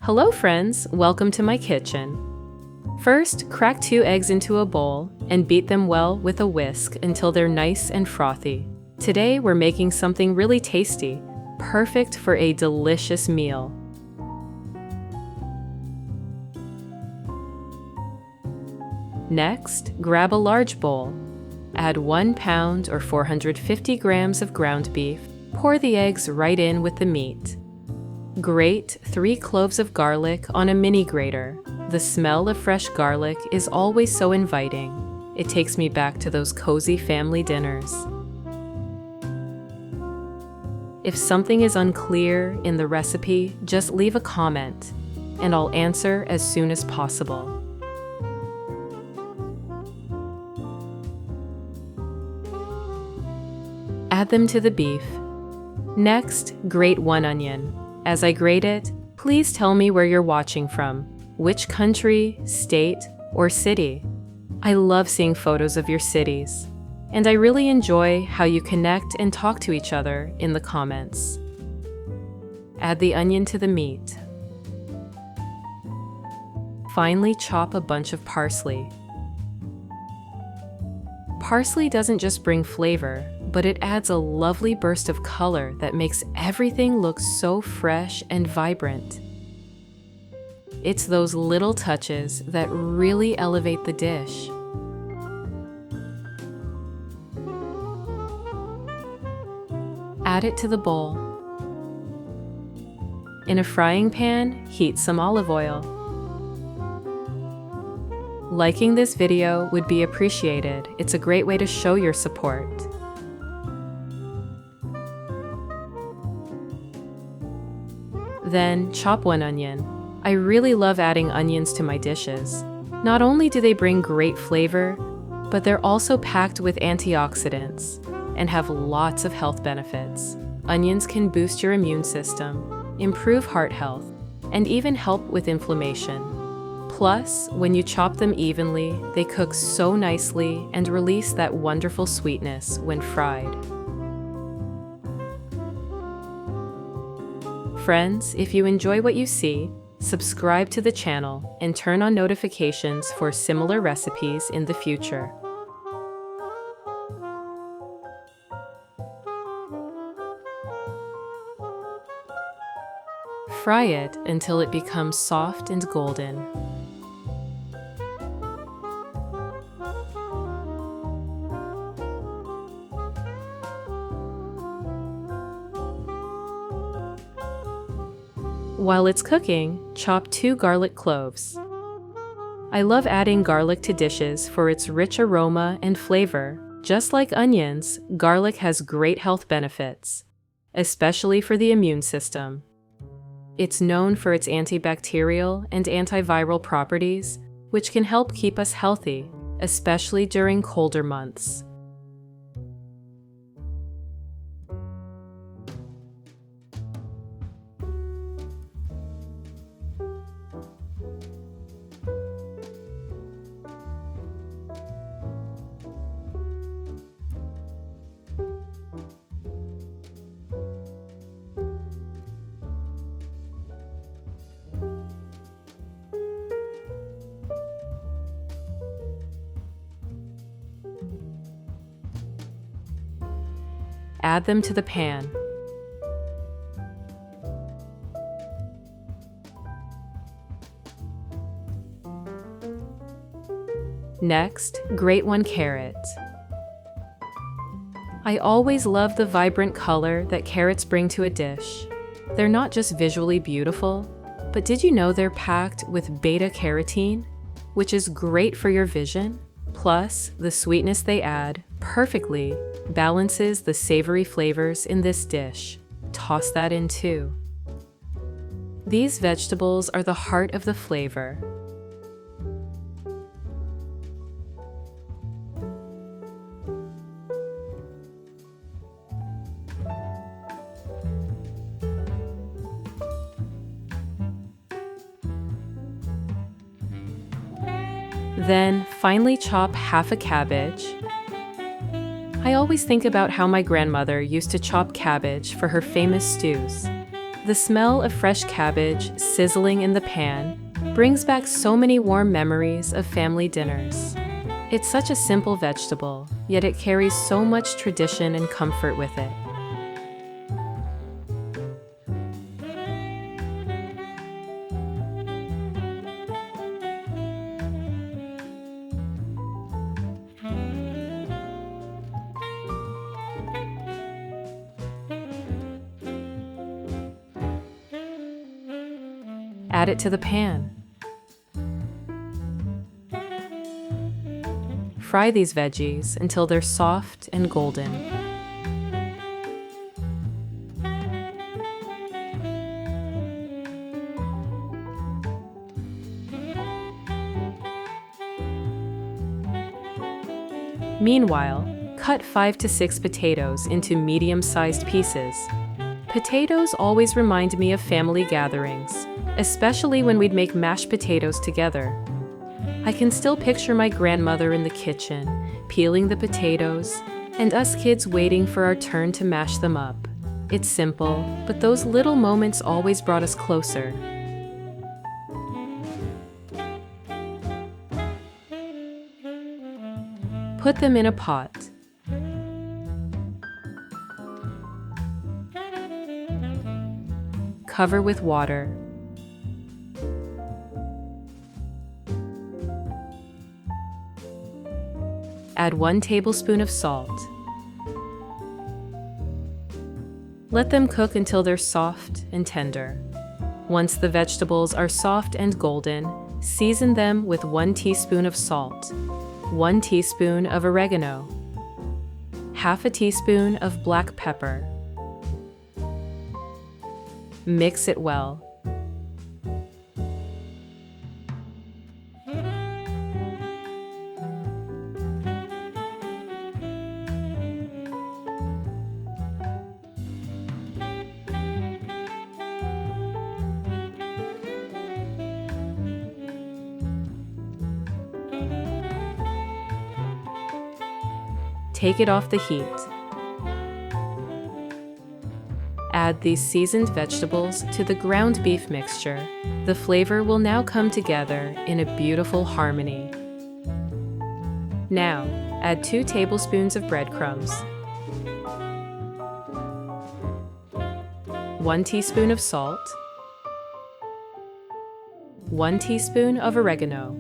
Hello friends, welcome to my kitchen. First, crack 2 eggs into a bowl and beat them well with a whisk until they're nice and frothy. Today we're making something really tasty, perfect for a delicious meal. Next, grab a large bowl. Add 1 pound or 450 grams of ground beef. Pour the eggs right in with the meat. Grate 3 cloves of garlic on a mini grater. The smell of fresh garlic is always so inviting. It takes me back to those cozy family dinners. If something is unclear in the recipe, just leave a comment, and I'll answer as soon as possible. Add them to the beef. Next, grate 1 onion. As I grate it, please tell me where you're watching from, which country, state, or city. I love seeing photos of your cities, and I really enjoy how you connect and talk to each other in the comments. Add the onion to the meat. Finally, chop a bunch of parsley. Parsley doesn't just bring flavor, but it adds a lovely burst of color that makes everything look so fresh and vibrant. It's those little touches that really elevate the dish. Add it to the bowl. In a frying pan, heat some olive oil. Liking this video would be appreciated. It's a great way to show your support. Then, chop 1 onion. I really love adding onions to my dishes. Not only do they bring great flavor, but they're also packed with antioxidants and have lots of health benefits. Onions can boost your immune system, improve heart health, and even help with inflammation. Plus, when you chop them evenly, they cook so nicely and release that wonderful sweetness when fried. Friends, if you enjoy what you see, subscribe to the channel and turn on notifications for similar recipes in the future. Fry it until it becomes soft and golden. While it's cooking, chop 2 garlic cloves. I love adding garlic to dishes for its rich aroma and flavor. Just like onions, garlic has great health benefits, especially for the immune system. It's known for its antibacterial and antiviral properties, which can help keep us healthy, especially during colder months. Add them to the pan. Next, grate 1 carrot. I always love the vibrant color that carrots bring to a dish. They're not just visually beautiful, but did you know they're packed with beta-carotene, which is great for your vision? Plus, the sweetness they add perfectly balances the savory flavors in this dish. Toss that in too. These vegetables are the heart of the flavor. Then, finely chop half a cabbage. I always think about how my grandmother used to chop cabbage for her famous stews. The smell of fresh cabbage sizzling in the pan brings back so many warm memories of family dinners. It's such a simple vegetable, yet it carries so much tradition and comfort with it. Add it to the pan. Fry these veggies until they're soft and golden. Meanwhile, cut 5 to 6 potatoes into medium-sized pieces. Potatoes always remind me of family gatherings, especially when we'd make mashed potatoes together. I can still picture my grandmother in the kitchen, peeling the potatoes, and us kids waiting for our turn to mash them up. It's simple, but those little moments always brought us closer. Put them in a pot. Cover with water. Add 1 tablespoon of salt. Let them cook until they're soft and tender. Once the vegetables are soft and golden, season them with 1 teaspoon of salt, 1 teaspoon of oregano, half a teaspoon of black pepper. Mix it well. Take it off the heat. Add these seasoned vegetables to the ground beef mixture. The flavor will now come together in a beautiful harmony. Now, add 2 tablespoons of breadcrumbs, 1 teaspoon of salt, 1 teaspoon of oregano,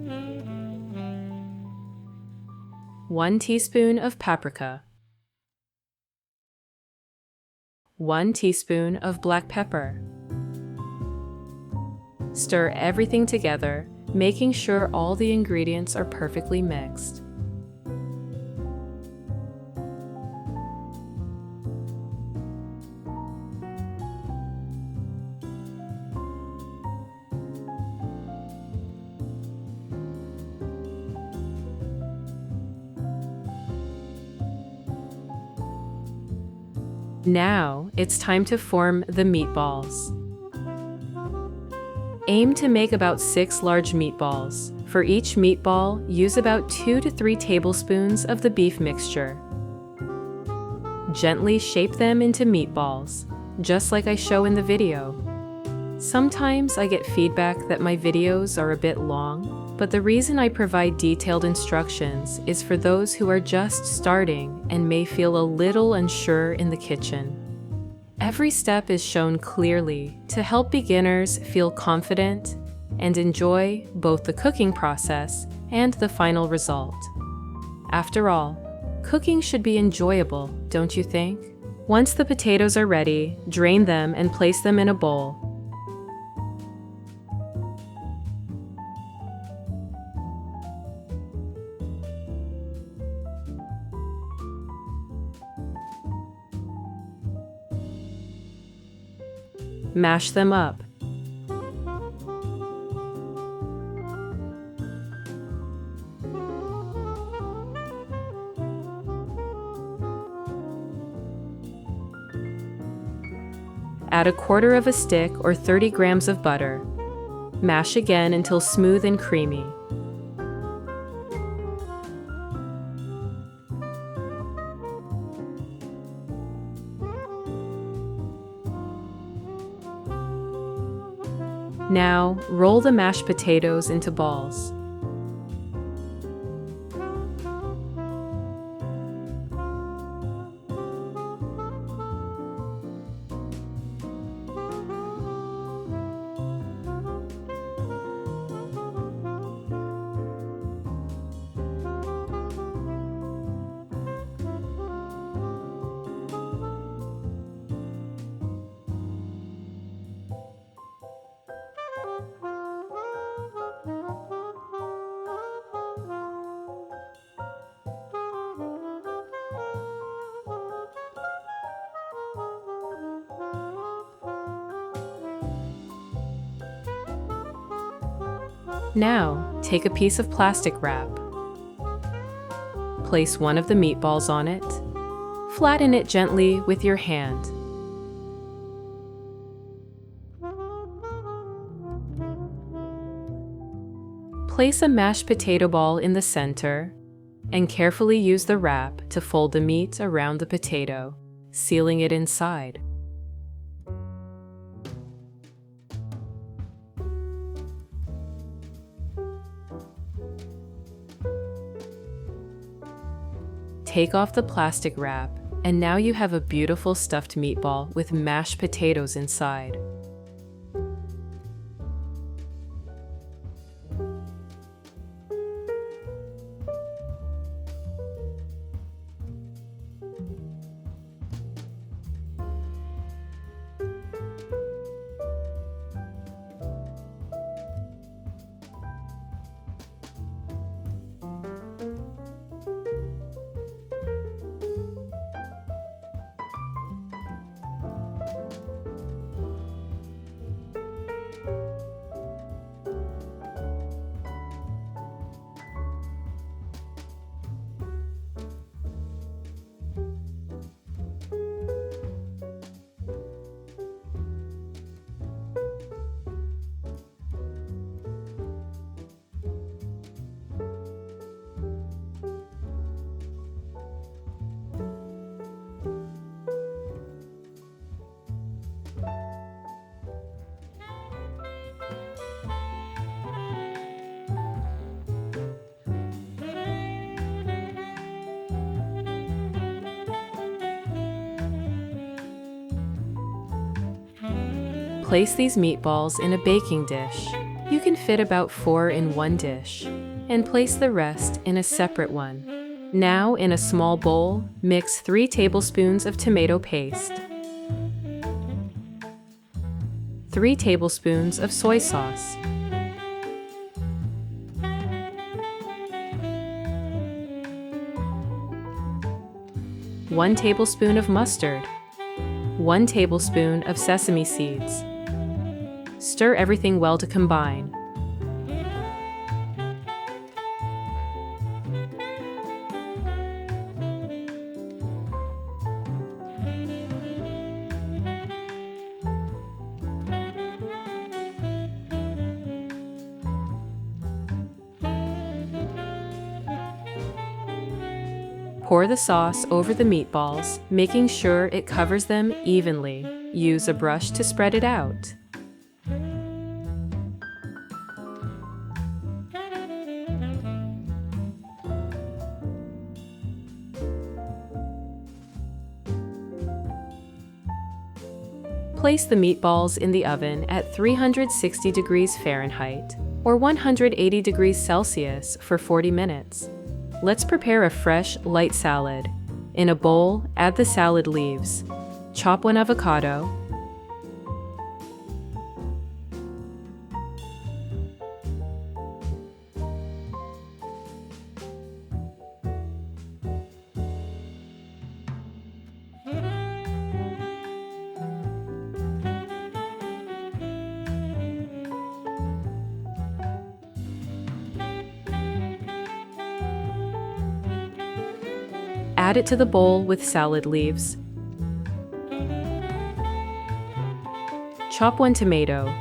1 teaspoon of paprika, 1 teaspoon of black pepper. Stir everything together, making sure all the ingredients are perfectly mixed. Now, it's time to form the meatballs. Aim to make about 6 large meatballs. For each meatball, use about 2 to 3 tablespoons of the beef mixture. Gently shape them into meatballs, just like I show in the video. Sometimes I get feedback that my videos are a bit long, but the reason I provide detailed instructions is for those who are just starting and may feel a little unsure in the kitchen. Every step is shown clearly to help beginners feel confident and enjoy both the cooking process and the final result. After all, cooking should be enjoyable, don't you think? Once the potatoes are ready, drain them and place them in a bowl. Mash them up. Add 1/4 of a stick or 30 grams of butter. Mash again until smooth and creamy. Now, roll the mashed potatoes into balls. Now, take a piece of plastic wrap. Place one of the meatballs on it. Flatten it gently with your hand. Place a mashed potato ball in the center and carefully use the wrap to fold the meat around the potato, sealing it inside. Take off the plastic wrap, and now you have a beautiful stuffed meatball with mashed potatoes inside. Place these meatballs in a baking dish. You can fit about 4 in one dish, and place the rest in a separate one. Now, in a small bowl, mix 3 tablespoons of tomato paste, 3 tablespoons of soy sauce, 1 tablespoon of mustard, 1 tablespoon of sesame seeds. Stir everything well to combine. Pour the sauce over the meatballs, making sure it covers them evenly. Use a brush to spread it out. Place the meatballs in the oven at 360 degrees Fahrenheit or 180 degrees Celsius for 40 minutes. Let's prepare a fresh, light salad. In a bowl, add the salad leaves. Chop 1 avocado. Add it to the bowl with salad leaves. Chop 1 tomato.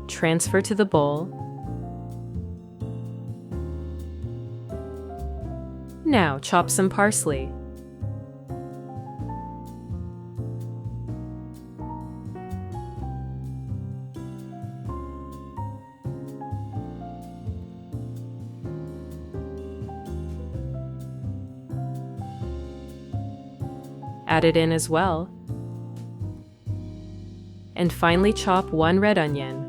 Transfer to the bowl. Now chop some parsley. Add it in as well. And finally chop 1 red onion.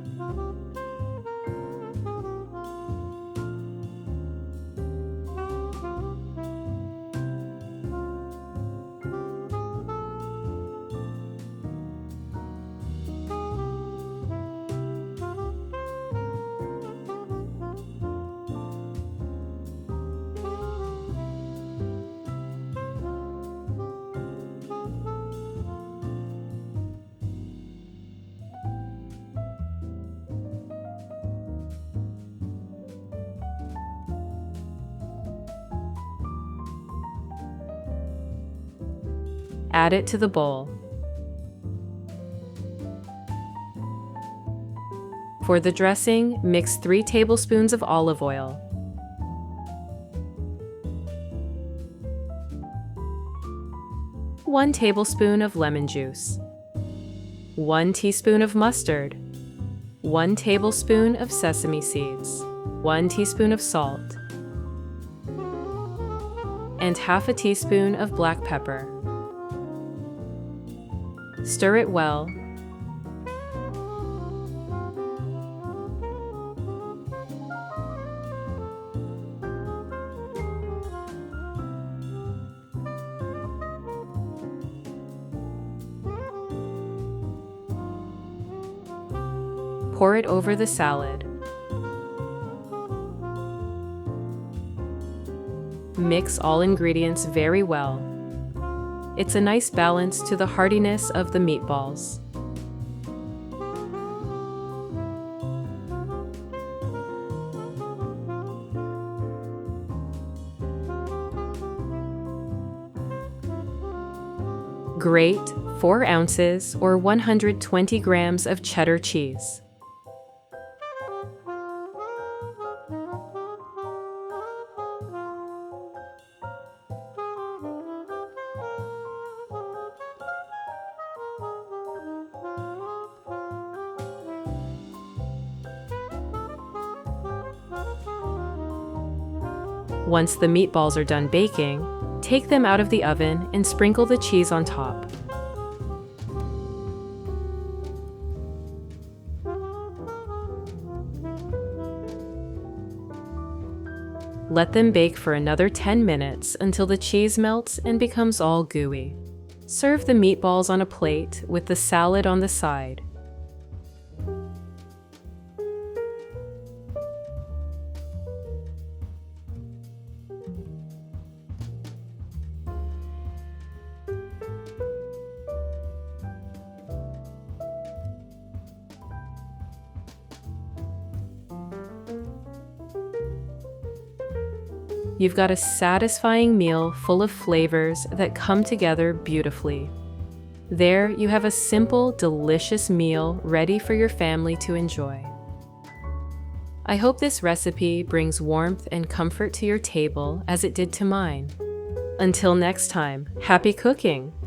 Add it to the bowl. For the dressing, mix 3 tablespoons of olive oil, 1 tablespoon of lemon juice, 1 teaspoon of mustard, 1 tablespoon of sesame seeds, 1 teaspoon of salt, and half a teaspoon of black pepper. Stir it well. Pour it over the salad. Mix all ingredients very well. It's a nice balance to the heartiness of the meatballs. Grate 4 ounces or 120 grams of cheddar cheese. Once the meatballs are done baking, take them out of the oven and sprinkle the cheese on top. Let them bake for another 10 minutes until the cheese melts and becomes all gooey. Serve the meatballs on a plate with the salad on the side. You've got a satisfying meal full of flavors that come together beautifully. There you have a simple, delicious meal ready for your family to enjoy. I hope this recipe brings warmth and comfort to your table as it did to mine. Until next time, happy cooking!